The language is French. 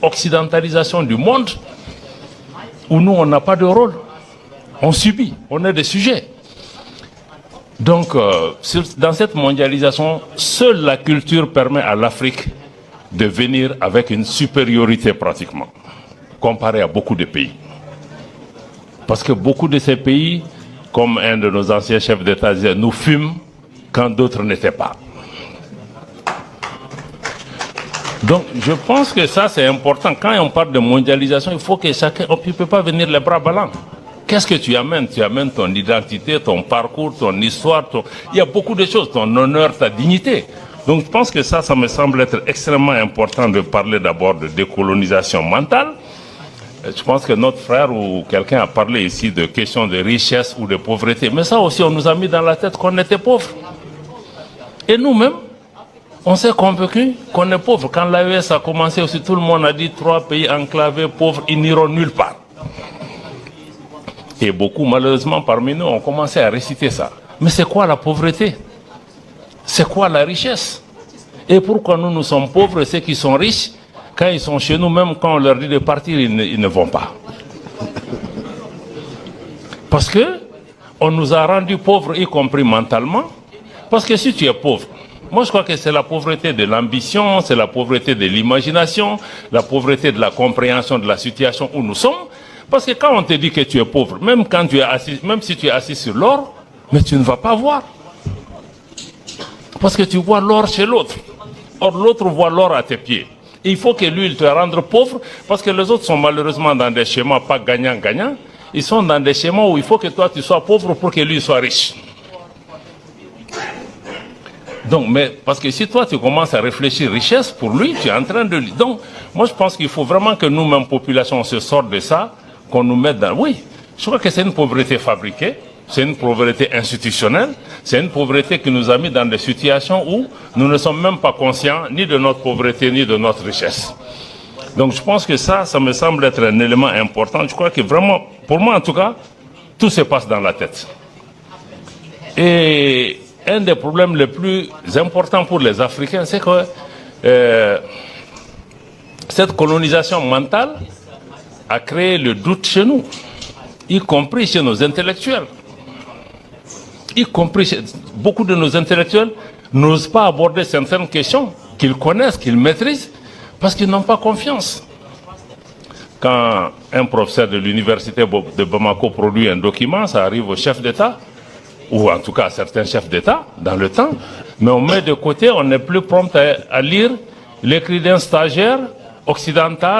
occidentalisation du monde où nous, on n'a pas de rôle. On subit, on est des sujets. Donc, dans cette mondialisation, seule la culture permet à l'Afrique de venir avec une supériorité pratiquement, comparée à beaucoup de pays. Parce que beaucoup de ces pays, comme un de nos anciens chefs d'État disait, nous fûmes quand d'autres n'étaient pas. Donc, je pense que ça, c'est important. Quand on parle de mondialisation, il faut que chacun... On ne peut pas venir les bras ballants. Qu'est-ce que tu amènes? Tu amènes ton identité, ton parcours, ton histoire. Il y a beaucoup de choses, ton honneur, ta dignité. Donc, je pense que ça me semble être extrêmement important de parler d'abord de décolonisation mentale. Je pense que notre frère ou quelqu'un a parlé ici de questions de richesse ou de pauvreté. Mais ça aussi, on nous a mis dans la tête qu'on était pauvres. Et nous-mêmes, on s'est convaincu qu'on est pauvres. Quand l'AES a commencé aussi, tout le monde a dit 3 pays enclavés, pauvres, ils n'iront nulle part. Et beaucoup, malheureusement, parmi nous, ont commencé à réciter ça. Mais c'est quoi la pauvreté? C'est quoi la richesse? Et pourquoi nous sommes pauvres, ceux qui sont riches, quand ils sont chez nous, même quand on leur dit de partir, ils ne vont pas. Parce que on nous a rendus pauvres, y compris mentalement. Parce que si tu es pauvre, moi je crois que c'est la pauvreté de l'ambition, c'est la pauvreté de l'imagination, la pauvreté de la compréhension de la situation où nous sommes. Parce que quand on te dit que tu es pauvre, même quand tu es assis, même si tu es assis sur l'or, mais tu ne vas pas voir. Parce que tu vois l'or chez l'autre. Or l'autre voit l'or à tes pieds. Et il faut que lui, il te rende pauvre, parce que les autres sont malheureusement dans des schémas pas gagnant-gagnant. Ils sont dans des schémas où il faut que toi tu sois pauvre pour que lui soit riche. Donc, mais parce que si toi tu commences à réfléchir richesse, pour lui, tu es en train de... Donc, moi je pense qu'il faut vraiment que nous-mêmes, population, on se sorte de ça, qu'on nous mette dans... Oui, je crois que c'est une pauvreté fabriquée, c'est une pauvreté institutionnelle, c'est une pauvreté qui nous a mis dans des situations où nous ne sommes même pas conscients ni de notre pauvreté, ni de notre richesse. Donc je pense que ça me semble être un élément important. Je crois que vraiment, pour moi en tout cas, tout se passe dans la tête. Et un des problèmes les plus importants pour les Africains, c'est que cette colonisation mentale a créé le doute chez nous, y compris chez nos intellectuels. Y compris chez... Beaucoup de nos intellectuels n'osent pas aborder certaines questions qu'ils connaissent, qu'ils maîtrisent, parce qu'ils n'ont pas confiance. Quand un professeur de l'université de Bamako produit un document, ça arrive au chef d'État, ou en tout cas à certains chefs d'État, dans le temps, mais on met de côté, on n'est plus prompt à lire l'écrit d'un stagiaire occidental.